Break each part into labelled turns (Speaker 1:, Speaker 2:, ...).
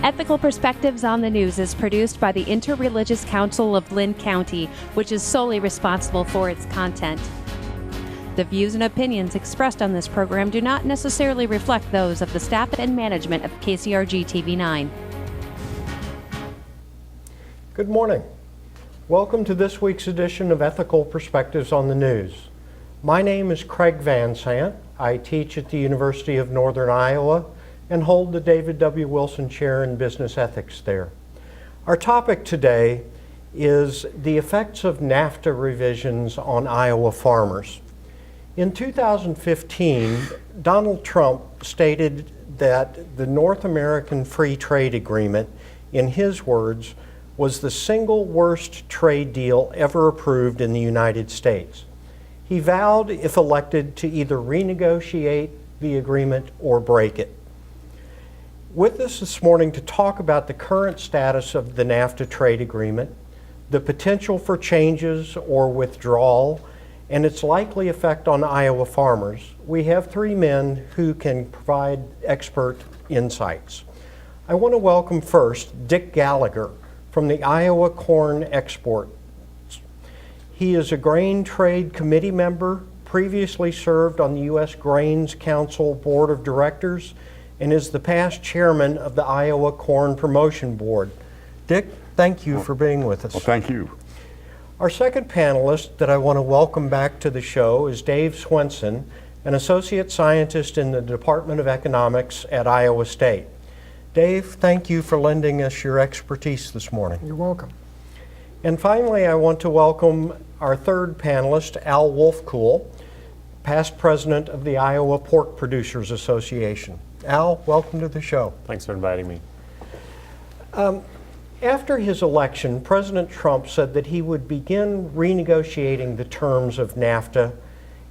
Speaker 1: Ethical Perspectives on the News is produced by the Interreligious Council of Lynn County, which is solely responsible for its content. The views and opinions expressed on this program do not necessarily reflect those of the staff and management of KCRG TV9.
Speaker 2: Good morning. Welcome to this week's edition of Ethical Perspectives on the News. My name is Craig VanSandt. I teach at the University of Northern Iowa and hold the David W. Wilson Chair in Business Ethics there. Our topic today is the effects of NAFTA revisions on Iowa farmers. In 2015, Donald Trump stated that the North American Free Trade Agreement, in his words, was the single worst trade deal ever approved in the United States. He vowed, if elected, to either renegotiate the agreement or break it. With us this morning to talk about the current status of the NAFTA trade agreement, the potential for changes or withdrawal, and its likely effect on Iowa farmers, we have three men who can provide expert insights. I want to welcome first Dick Gallagher from the Iowa Corn Exports. He is a Grain Trade Committee member, previously served on the U.S. Grains Council Board of Directors, and is the past chairman of the Iowa Corn Promotion Board. Dick, thank you for being with us.
Speaker 3: Well, thank you.
Speaker 2: Our second panelist that I want to welcome back to the show is Dave Swenson, an associate scientist in the Department of Economics at Iowa State. Dave, thank you for lending us your expertise this morning.
Speaker 4: You're welcome.
Speaker 2: And finally, I want to welcome our third panelist, Al Wulfekuhle, past president of the Iowa Pork Producers Association. Al, welcome to the show.
Speaker 5: Thanks for inviting me.
Speaker 2: After his election, President Trump said that he would begin renegotiating the terms of NAFTA,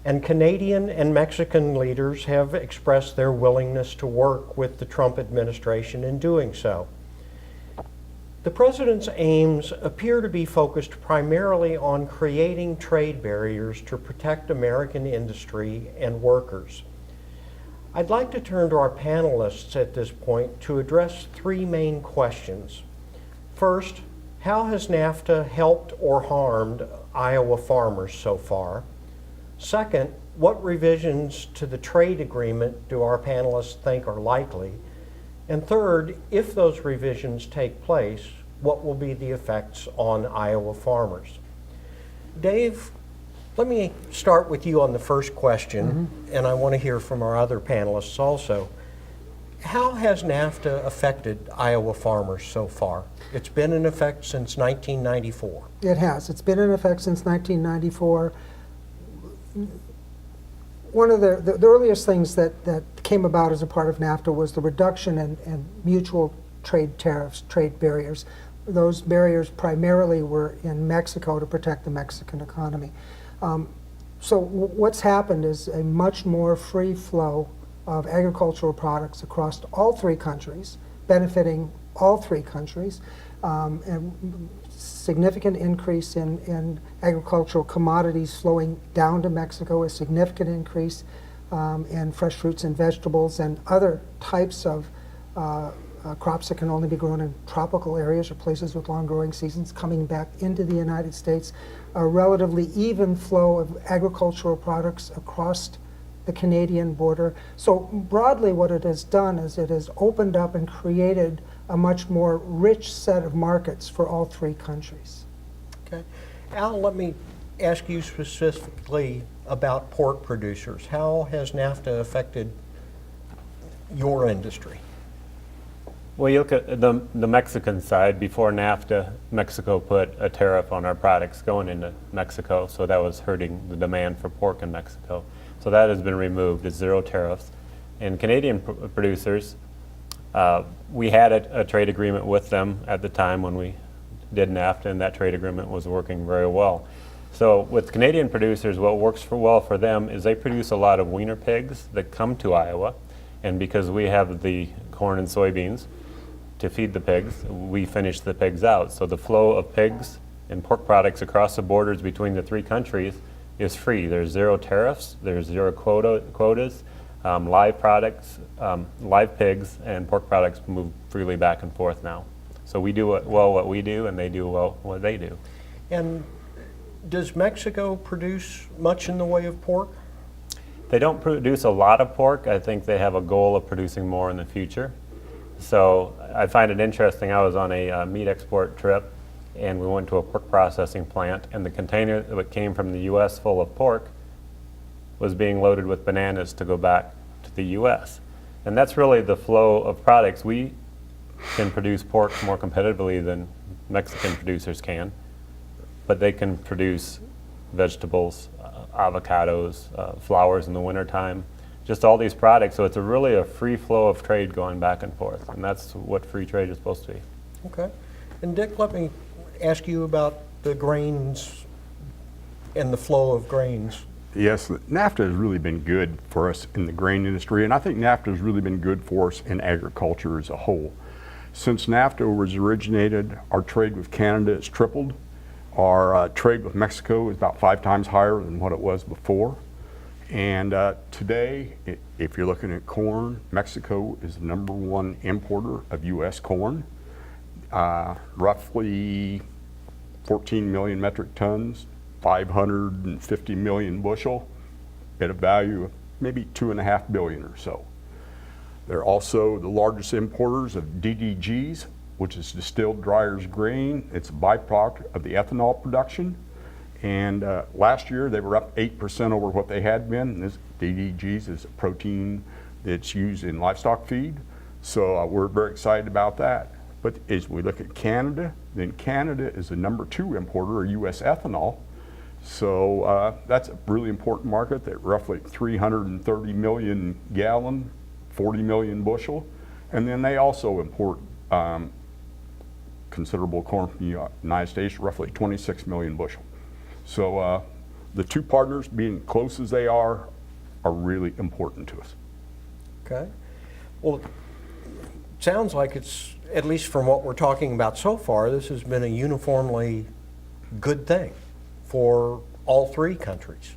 Speaker 2: and Canadian and Mexican leaders have expressed their willingness to work with the Trump administration in doing so. The president's aims appear to be focused primarily on creating trade barriers to protect American industry and workers. I'd like to turn to our panelists at this point to address three main questions. First, how has NAFTA helped or harmed Iowa farmers so far? Second, what revisions to the trade agreement do our panelists think are likely? And third, if those revisions take place, what will be the effects on Iowa farmers? Dave, let me start with you on the first question, and I want to hear from our other panelists also. How has NAFTA affected Iowa farmers so far? It's been in effect since 1994.
Speaker 4: It has. It's been in effect since 1994. One of the earliest things that came about as a part of NAFTA was the reduction in mutual trade tariffs, trade barriers. Those barriers primarily were in Mexico to protect the Mexican economy. So what's happened is a much more free flow of agricultural products across all three countries, benefiting all three countries, and significant increase in agricultural commodities flowing down to Mexico, a significant increase in fresh fruits and vegetables and other types of crops that can only be grown in tropical areas or places with long growing seasons coming back into the United States, a relatively even flow of agricultural products across the Canadian border. So broadly what it has done is it has opened up and created a much more rich set of markets for all three countries.
Speaker 2: Okay. Al, let me ask you specifically about pork producers. How has NAFTA affected your industry?
Speaker 5: Well, you look at the Mexican side. Before NAFTA, Mexico put a tariff on our products going into Mexico, so that was hurting the demand for pork in Mexico. So that has been removed. It's zero tariffs. And Canadian producers, we had a trade agreement with them at the time when we did NAFTA, and that trade agreement was working very well. So with Canadian producers, what works well for them is they produce a lot of weaner pigs that come to Iowa, and because we have the corn and soybeans to feed the pigs, we finish the pigs out. So the flow of pigs and pork products across the borders between the three countries is free. There's zero tariffs, there's zero quotas, Live products, live pigs and pork products move freely back and forth now. So we do well what we do, and they do well what they do.
Speaker 2: And does Mexico produce much in the way of pork?
Speaker 5: They don't produce a lot of pork. I think they have a goal of producing more in the future. So I find it interesting. I was on a meat export trip, and we went to a pork processing plant, and the container that came from the U.S. full of pork was being loaded with bananas to go back to the U.S. And that's really the flow of products. We can produce pork more competitively than Mexican producers can, but they can produce vegetables, avocados, flowers in the wintertime, just all these products. So it's really a free flow of trade going back and forth, and that's what free trade is supposed to be.
Speaker 2: Okay. And Dick, let me ask you about the grains and the flow of grains.
Speaker 3: Yes, NAFTA has really been good for us in the grain industry, and I think NAFTA has really been good for us in agriculture as a whole. Since NAFTA was originated, our trade with Canada has tripled. Our trade with Mexico is about 5 times higher than what it was before. And today, if you're looking at corn, Mexico is the #1 importer of U.S. corn. Roughly 14 million metric tons, 550 million bushel, at a value of maybe $2.5 billion or so. They're also the largest importers of DDGs, which is distilled dryers grain. It's a byproduct of the ethanol production. And last year they were up 8% over what they had been. This DDGs is a protein that's used in livestock feed. So we're very excited about that. But as we look at Canada, then Canada is the #2 importer of U.S. ethanol. So that's a really important market, that roughly 330 million gallon, 40 million bushel. And then they also import considerable corn from the United States, roughly 26 million bushel. So the two partners, being close as they are really important to us.
Speaker 2: Okay. Well, it sounds like it's, at least from what we're talking about so far, this has been a uniformly good thing for all 3 countries.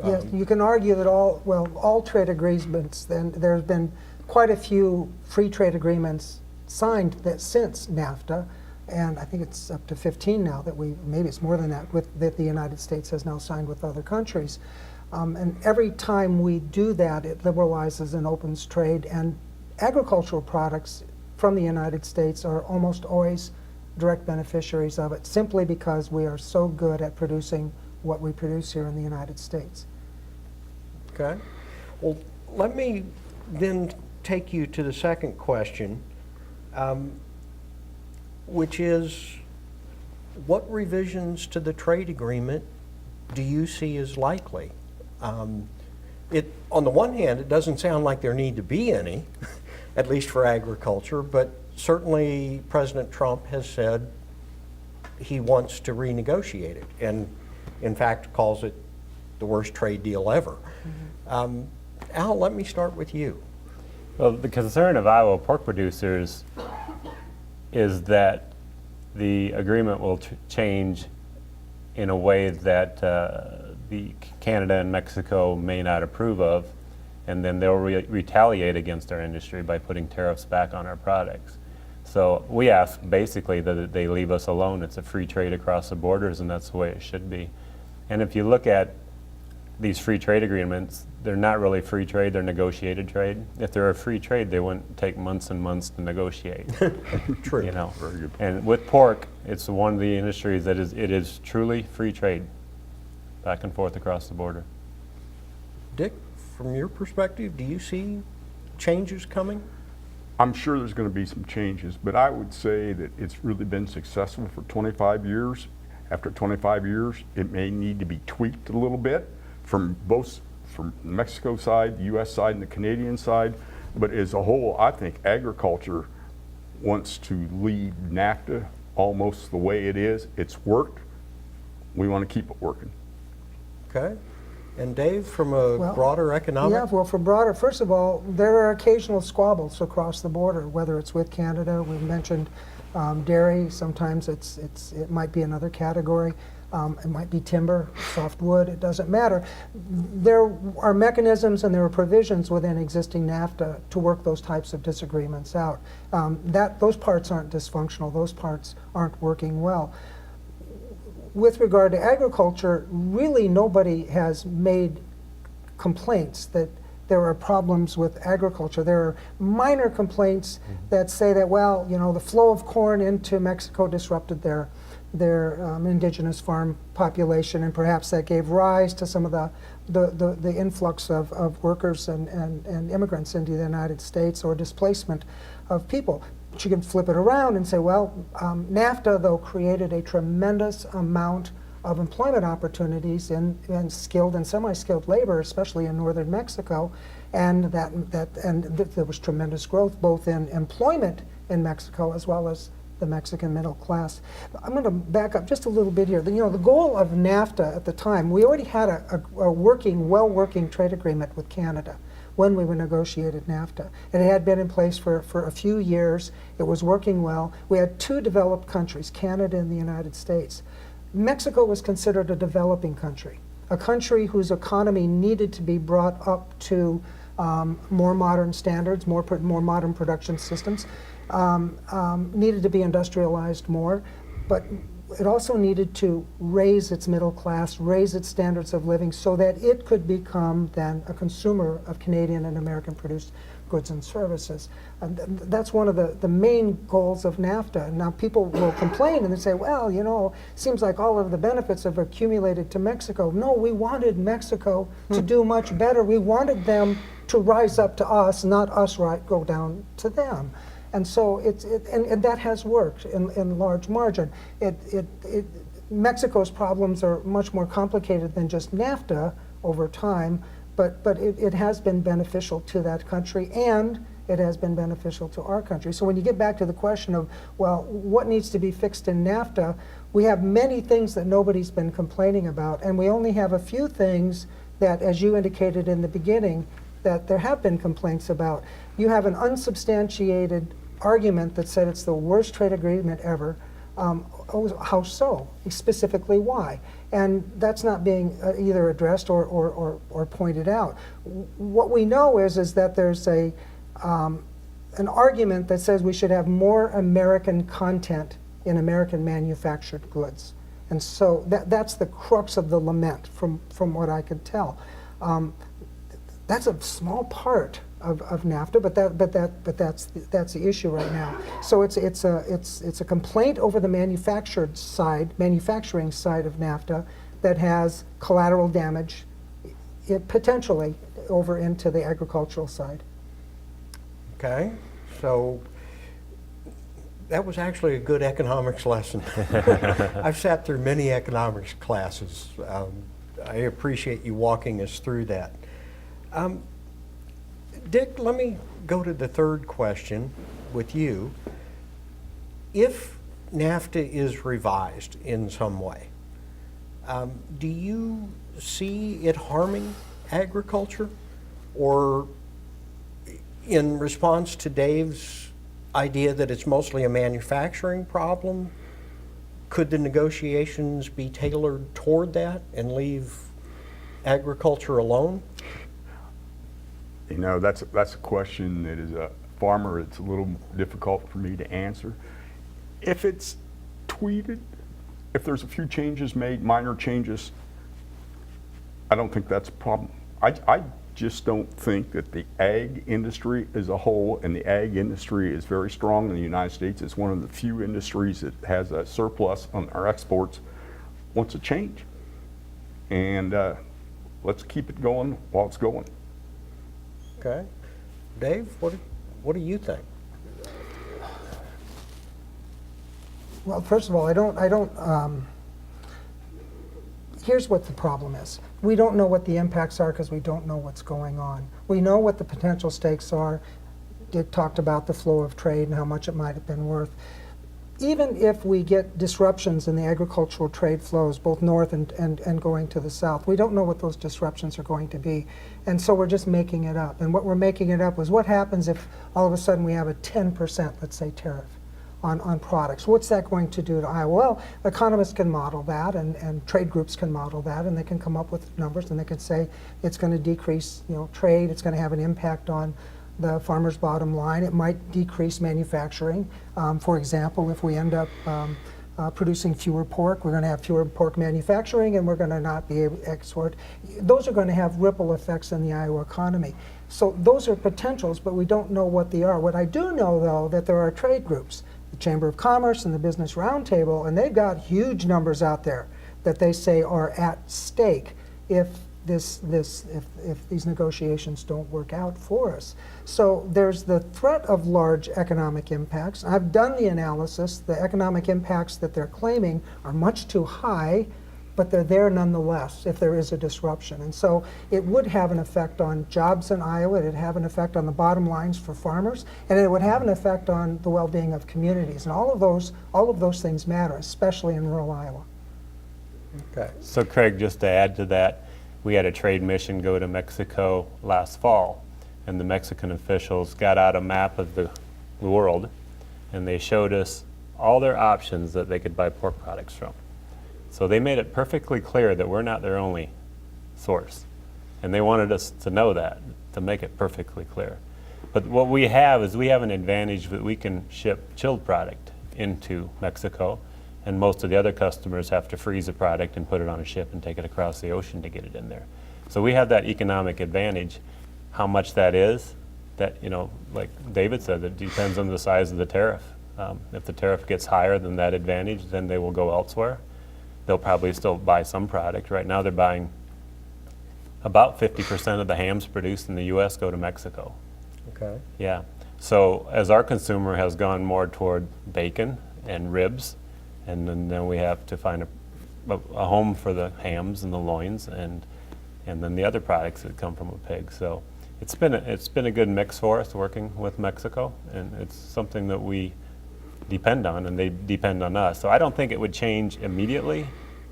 Speaker 4: Yes, you can argue that all trade agreements, and there's been quite a few free trade agreements signed since NAFTA, and I think it's up to 15 now maybe it's more than that, that the United States has now signed with other countries. And every time we do that, it liberalizes and opens trade, and agricultural products from the United States are almost always direct beneficiaries of it, simply because we are so good at producing what we produce here in the United States.
Speaker 2: Okay. Well, let me then take you to the second question, which is, what revisions to the trade agreement do you see as likely? On the one hand, it doesn't sound like there need to be any, at least for agriculture, but certainly President Trump has said he wants to renegotiate it, and in fact calls it the worst trade deal ever. Mm-hmm. Al, let me start with you.
Speaker 5: Well, the concern of Iowa pork producers is that the agreement will change in a way that the Canada and Mexico may not approve of, and then they'll retaliate against our industry by putting tariffs back on our products. So we ask basically that they leave us alone. It's a free trade across the borders, and that's the way it should be. And if you look at these free trade agreements, they're not really free trade, they're negotiated trade. If they're a free trade, they wouldn't take months and months to negotiate.
Speaker 2: True.
Speaker 5: You know.
Speaker 3: Very good.
Speaker 5: And with pork, it's one of the industries that it is truly free trade, back and forth across the border.
Speaker 2: Dick, from your perspective, do you see changes coming?
Speaker 3: I'm sure there's going to be some changes, but I would say that it's really been successful for 25 years. After 25 years, it may need to be tweaked a little bit from the Mexico side, the U.S. side, and the Canadian side. But as a whole, I think agriculture wants to leave NAFTA almost the way it is. It's worked. We want to keep it working.
Speaker 2: Okay. And Dave, from a broader economic?
Speaker 4: Yeah, well, for broader, first of all, there are occasional squabbles across the border, whether it's with Canada. We mentioned dairy. Sometimes it might be another category. It might be timber, soft wood, it doesn't matter. There are mechanisms and there are provisions within existing NAFTA to work those types of disagreements out. Those parts aren't dysfunctional, those parts aren't working well. With regard to agriculture, really nobody has made complaints that there are problems with agriculture. There are minor complaints that say that, well, you know, the flow of corn into Mexico disrupted their indigenous farm population, and perhaps that gave rise to some of the influx of workers and immigrants into the United States, or displacement of people. But you can flip it around and say, well, NAFTA, though, created a tremendous amount of employment opportunities in skilled and semi-skilled labor, especially in northern Mexico, and there was tremendous growth both in employment in Mexico as well as the Mexican middle class. I'm going to back up just a little bit here. You know, the goal of NAFTA at the time, we already had a well-working trade agreement with Canada when we negotiated NAFTA. And it had been in place for a few years. It was working well. We had two developed countries, Canada and the United States. Mexico was considered a developing country, a country whose economy needed to be brought up to more modern standards, more modern production systems, needed to be industrialized more, but it also needed to raise its middle class, raise its standards of living so that it could become then a consumer of Canadian and American produced goods and services. And that's one of the main goals of NAFTA. And now people will complain and they say, well, you know, seems like all of the benefits have accumulated to Mexico. No, we wanted Mexico to do much better. We wanted them to rise up to us, not us go down to them. And so and that has worked in large margin. Mexico's problems are much more complicated than just NAFTA over time, but it has been beneficial to that country, and it has been beneficial to our country. So when you get back to the question of, well, what needs to be fixed in NAFTA, we have many things that nobody's been complaining about, and we only have a few things that, as you indicated in the beginning, that there have been complaints about. You have an unsubstantiated argument that said it's the worst trade agreement ever. How so? Specifically why? And that's not being either addressed or pointed out. What we know is that there's an argument that says we should have more American content in American manufactured goods. And so that's the crux of the lament from what I could tell. That's a small part of NAFTA, but that's the issue right now. So it's a complaint over the manufacturing side of NAFTA that has collateral damage, potentially over into the agricultural side.
Speaker 2: Okay, so that was actually a good economics lesson. I've sat through many economics classes. I appreciate you walking us through that. Dick, let me go to the third question with you. If NAFTA is revised in some way, do you see it harming agriculture? Or in response to Dave's idea that it's mostly a manufacturing problem, could the negotiations be tailored toward that and leave agriculture alone?
Speaker 3: You know, that's a question that, as a farmer, it's a little difficult for me to answer. If it's tweeted, if there's a few changes made, minor changes, I don't think that's a problem. I just don't think that the ag industry as a whole, and the ag industry is very strong in the United States. It's one of the few industries that has a surplus on our exports, wants to change. And let's keep it going while it's going.
Speaker 2: Okay. Dave, what do you think?
Speaker 4: Well, first of all, here's what the problem is. We don't know what the impacts are because we don't know what's going on. We know what the potential stakes are. Dick talked about the flow of trade and how much it might have been worth. Even if we get disruptions in the agricultural trade flows, both north and going to the south, we don't know what those disruptions are going to be. And so we're just making it up. And what we're making it up is what happens if all of a sudden we have a 10%, let's say, tariff on products. What's that going to do to Iowa? Well, economists can model that, and trade groups can model that, and they can come up with numbers, and they can say it's going to decrease, trade. It's going to have an impact on the farmer's bottom line. It might decrease manufacturing. For example, if we end up producing fewer pork, we're going to have fewer pork manufacturing, and we're going to not be able to export. Those are going to have ripple effects in the Iowa economy. So those are potentials, but we don't know what they are. What I do know, though, that there are trade groups, the Chamber of Commerce and the Business Roundtable, and they've got huge numbers out there that they say are at stake if these negotiations don't work out for us. So there's the threat of large economic impacts. I've done the analysis. The economic impacts that they're claiming are much too high, but they're there nonetheless if there is a disruption. And so it would have an effect on jobs in Iowa, it'd have an effect on the bottom lines for farmers, and it would have an effect on the well-being of communities. And all of those things matter, especially in rural Iowa.
Speaker 2: Okay.
Speaker 5: So Craig, just to add to that, we had a trade mission go to Mexico last fall, and the Mexican officials got out a map of the world, and they showed us all their options that they could buy pork products from. So they made it perfectly clear that we're not their only source. And they wanted us to know that, to make it perfectly clear. But what we have is we have an advantage that we can ship chilled product into Mexico, and most of the other customers have to freeze a product and put it on a ship and take it across the ocean to get it in there. So we have that economic advantage. How much that is, that, like David said, it depends on the size of the tariff. If the tariff gets higher than that advantage, then they will go elsewhere. They'll probably still buy some product. Right now they're buying about 50% of the hams produced in the U.S. go to Mexico.
Speaker 2: Okay.
Speaker 5: Yeah. So as our consumer has gone more toward bacon and ribs, and then we have to find a home for the hams and the loins and then the other products that come from a pig. So it's been a good mix for us working with Mexico, and it's something that we depend on, and they depend on us. So I don't think it would change immediately,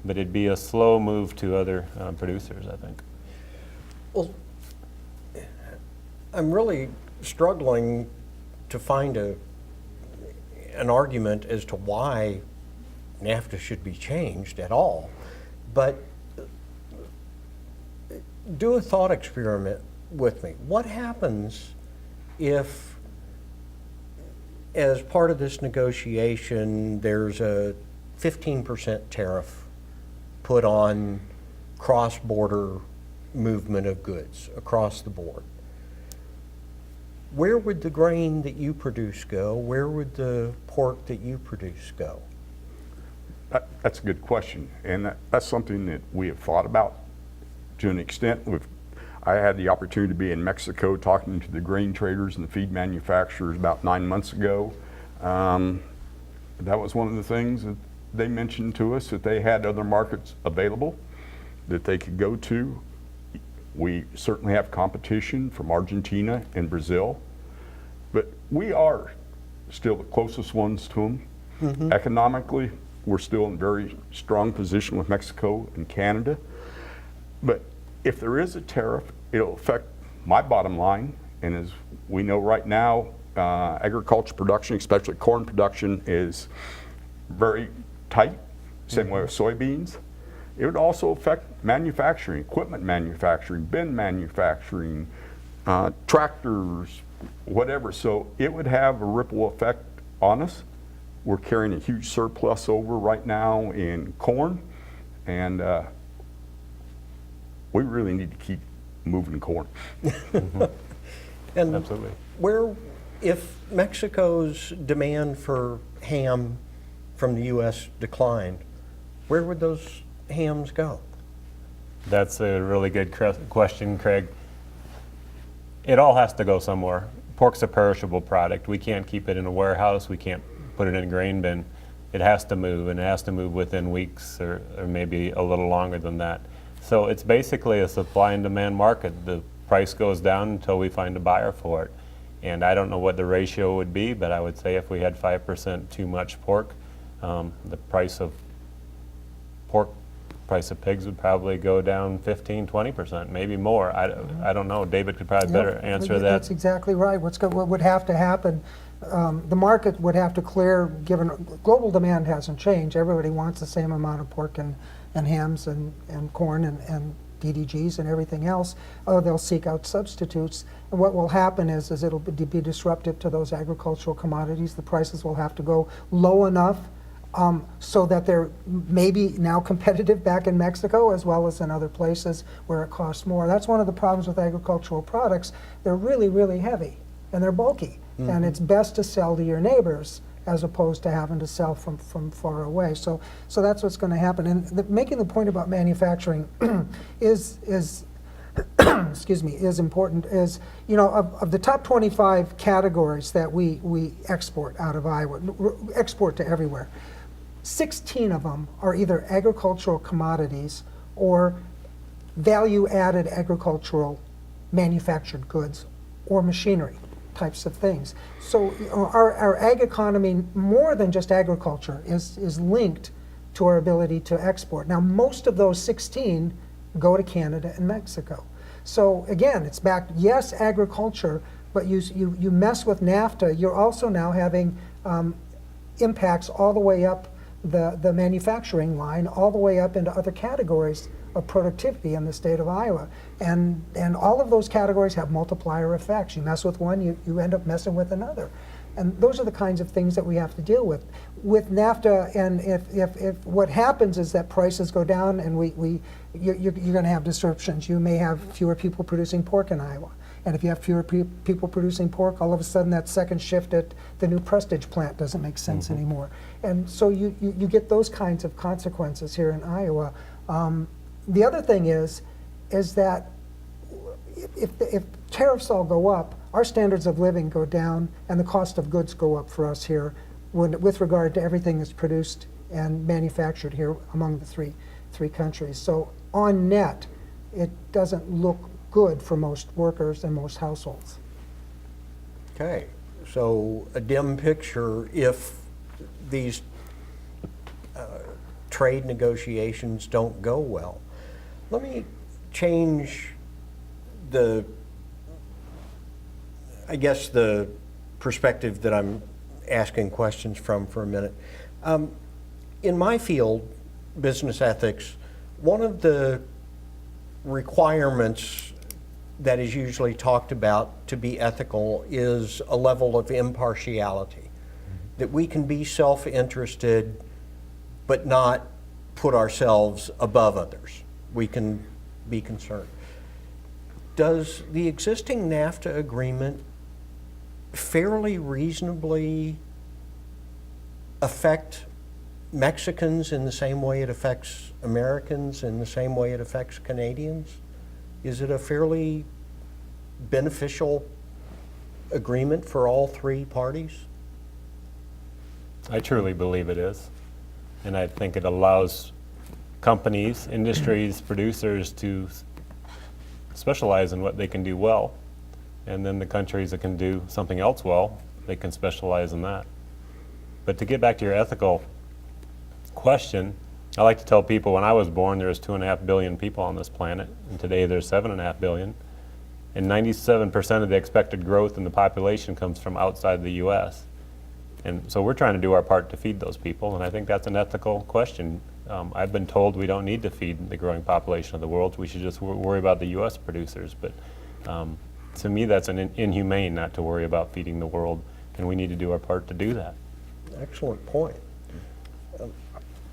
Speaker 5: but it'd be a slow move to other producers, I think.
Speaker 2: Well, I'm really struggling to find an argument as to why NAFTA should be changed at all. But do a thought experiment with me. What happens if, as part of this negotiation, there's a 15% tariff put on cross-border movement of goods across the board? Where would the grain that you produce go? Where would the pork that you produce go?
Speaker 3: That's a good question, and that's something that we have thought about to an extent. I had the opportunity to be in Mexico talking to the grain traders and the feed manufacturers about 9 months ago. That was one of the things that they mentioned to us, that they had other markets available that they could go to. We certainly have competition from Argentina and Brazil, but we are still the closest ones to them. Mm-hmm. Economically, we're still in a very strong position with Mexico and Canada. But if there is a tariff, it'll affect my bottom line. And as we know right now, agriculture production, especially corn production, is very tight. Same way with soybeans. It would also affect manufacturing, equipment manufacturing, bin manufacturing, tractors, whatever. So it would have a ripple effect on us. We're carrying a huge surplus over right now in corn, and we really need to keep moving corn.
Speaker 5: Mm-hmm.
Speaker 2: And
Speaker 5: absolutely.
Speaker 2: If Mexico's demand for ham from the U.S. declined, where would those hams go?
Speaker 5: That's a really good question, Craig. It all has to go somewhere. Pork's a perishable product. We can't keep it in a warehouse. We can't put it in a grain bin. It has to move, and it has to move within weeks or maybe a little longer than that. So it's basically a supply and demand market. The price goes down until we find a buyer for it. And I don't know what the ratio would be, but I would say if we had 5% too much pork, the price of pigs would probably go down 15, 20%, maybe more. I don't know. David could probably better answer that.
Speaker 4: That's exactly right. What would have to happen The market would have to clear, given global demand hasn't changed. Everybody wants the same amount of pork and hams and corn and DDGs and everything else. They'll seek out substitutes. And what will happen is it'll be disruptive to those agricultural commodities. The prices will have to go low enough so that they're maybe now competitive back in Mexico as well as in other places where it costs more. That's one of the problems with agricultural products. They're really, really heavy and they're bulky. Mm-hmm. And it's best to sell to your neighbors as opposed to having to sell from far away. So that's what's going to happen. And making the point about manufacturing is excuse me, is important. Is, you know, of the top 25 categories that we export out of Iowa, export to everywhere, 16 of them are either agricultural commodities or value-added agricultural manufactured goods or machinery types of things. So our ag economy, more than just agriculture, is linked to our ability to export. Now, most of those 16 go to Canada and Mexico. So again, it's back, yes, agriculture, but you mess with NAFTA, you're also now having impacts all the way up the manufacturing line, all the way up into other categories of productivity in the state of Iowa. And all of those categories have multiplier effects. You mess with one, you end up messing with another. And those are the kinds of things that we have to deal with. With NAFTA, and if what happens is that prices go down and you're going to have disruptions. You may have fewer people producing pork in Iowa. And if you have fewer people producing pork, all of a sudden that second shift at the new Prestige plant doesn't make sense anymore. And so you get those kinds of consequences here in Iowa. The other thing is that if tariffs all go up, our standards of living go down and the cost of goods go up for us here with regard to everything that's produced and manufactured here among the three countries. So on net, it doesn't look good for most workers and most households.
Speaker 2: Okay, so a dim picture if these trade negotiations don't go well. Let me change the perspective that I'm asking questions from for a minute. In my field, business ethics, one of the requirements that is usually talked about to be ethical is a level of impartiality, that we can be self-interested but not put ourselves above others. We can be concerned. Does the existing NAFTA agreement fairly reasonably affect Mexicans in the same way it affects Americans, in the same way it affects Canadians? Is it a fairly beneficial agreement for all three parties?
Speaker 5: I truly believe it is. And I think it allows companies, industries, producers to specialize in what they can do well. And then the countries that can do something else well, they can specialize in that. But to get back to your ethical question, I like to tell people when I was born there was 2.5 billion people on this planet, and today there's 7.5 billion. And 97% of the expected growth in the population comes from outside the U.S. And so we're trying to do our part to feed those people, and I think that's an ethical question. I've been told we don't need to feed the growing population of the world. We should just worry about the U.S. producers. But to me, that's inhumane not to worry about feeding the world, and we need to do our part to do that.
Speaker 2: Excellent point.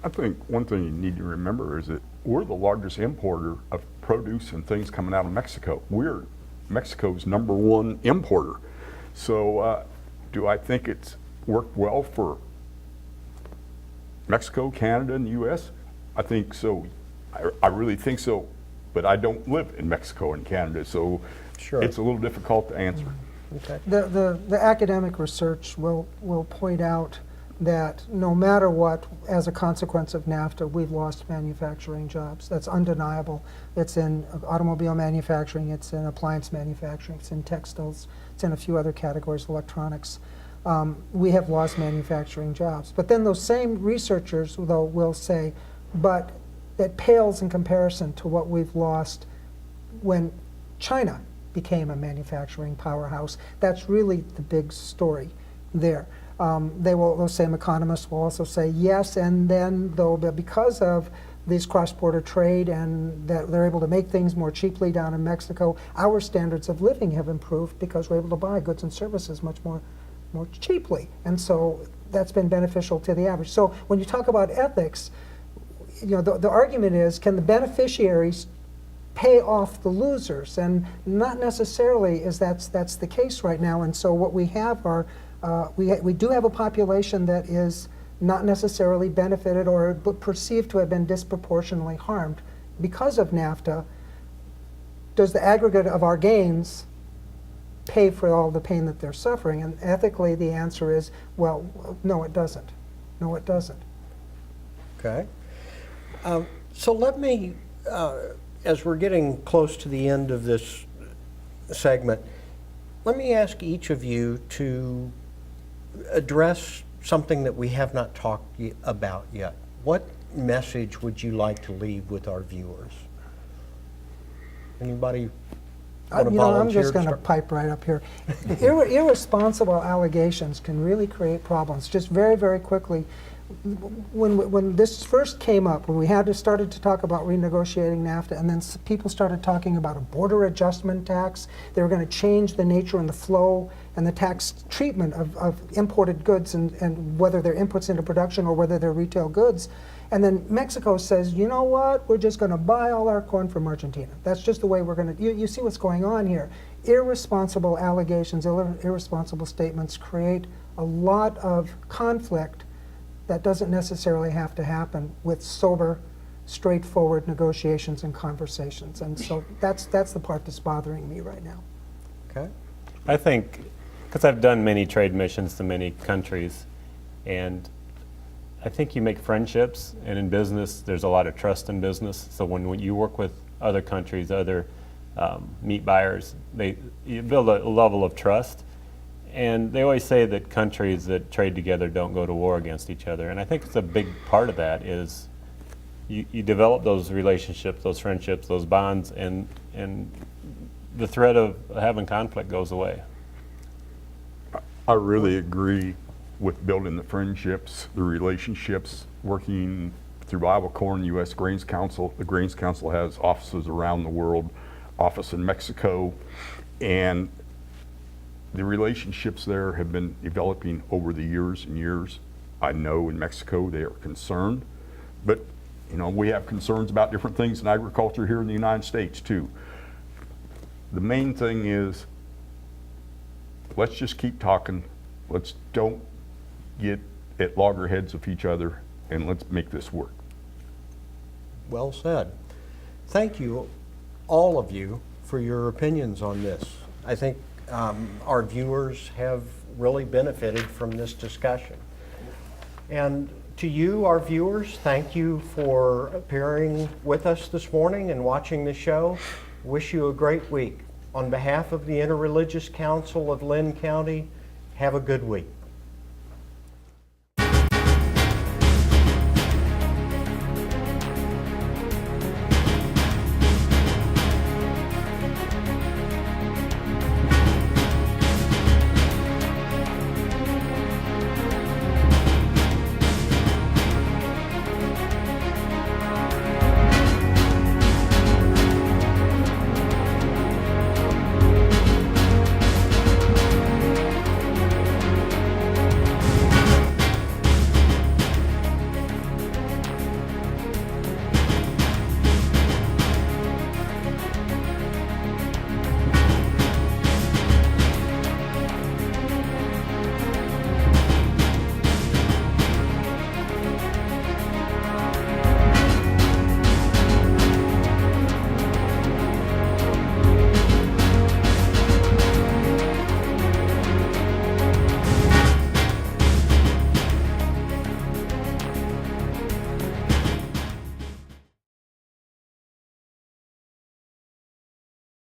Speaker 3: I think one thing you need to remember is that we're the largest importer of produce and things coming out of Mexico. We're Mexico's #1 importer. So do I think it's worked well for Mexico, Canada, and the U.S.? I think so. I really think so. But I don't live in Mexico and Canada, so sure, it's a little difficult to answer.
Speaker 2: Okay.
Speaker 4: The academic research will point out that no matter what, as a consequence of NAFTA, we've lost manufacturing jobs. That's undeniable. It's in automobile manufacturing, it's in appliance manufacturing, it's in textiles, it's in a few other categories, electronics. We have lost manufacturing jobs. But then those same researchers, though, will say, but that pales in comparison to what we've lost when China became a manufacturing powerhouse. That's really the big story. there. Those same economists will also say yes, and then because of these cross-border trade and that they're able to make things more cheaply down in Mexico, our standards of living have improved because we're able to buy goods and services much more cheaply. And so that's been beneficial to the average. So when you talk about ethics, the argument is, can the beneficiaries pay off the losers? And not necessarily is that's the case right now. And so what we have are, we do have a population that is not necessarily benefited or perceived to have been disproportionately harmed because of NAFTA. Does the aggregate of our gains pay for all the pain that they're suffering? And ethically, the answer is, well, no, it doesn't. No, it doesn't.
Speaker 2: Okay. So let me, as we're getting close to the end of this segment, let me ask each of you to address something that we have not talked about yet. What message would you like to leave with our viewers? Anybody want to volunteer?
Speaker 4: I'm just going to pipe right up here. Irresponsible allegations can really create problems. Just very, very quickly, when this first came up, when we started to talk about renegotiating NAFTA, and then people started talking about a border adjustment tax, they were going to change the nature and the flow and the tax treatment of imported goods and whether they're inputs into production or whether they're retail goods. And then Mexico says, you know what, we're just going to buy all our corn from Argentina. That's just the way we're going to, you see what's going on here. Irresponsible allegations, irresponsible statements create a lot of conflict that doesn't necessarily have to happen with sober, straightforward negotiations and conversations. And so that's the part that's bothering me right now.
Speaker 2: Okay.
Speaker 5: I think, because I've done many trade missions to many countries, and I think you make friendships, and in business, there's a lot of trust in business. So when you work with other countries, other meat buyers, you build a level of trust. And they always say that countries that trade together don't go to war against each other. And I think it's a big part of that is you develop those relationships, those friendships, those bonds, and the threat of having conflict goes away.
Speaker 3: I really agree with building the friendships, the relationships, working through Iowa Corn, U.S. Grains Council. The Grains Council has offices around the world, office in Mexico, and the relationships there have been developing over the years and years. I know in Mexico they are concerned, but we have concerns about different things in agriculture here in the United States too. The main thing is, let's just keep talking. Let's don't get at loggerheads of each other, and let's make this work.
Speaker 2: Well said. Thank you, all of you, for your opinions on this. I think our viewers have really benefited from this discussion. And to you, our viewers, thank you for appearing with us this morning and watching the show. Wish you a great week. On behalf of the Interreligious Council of Linn County, have a good week.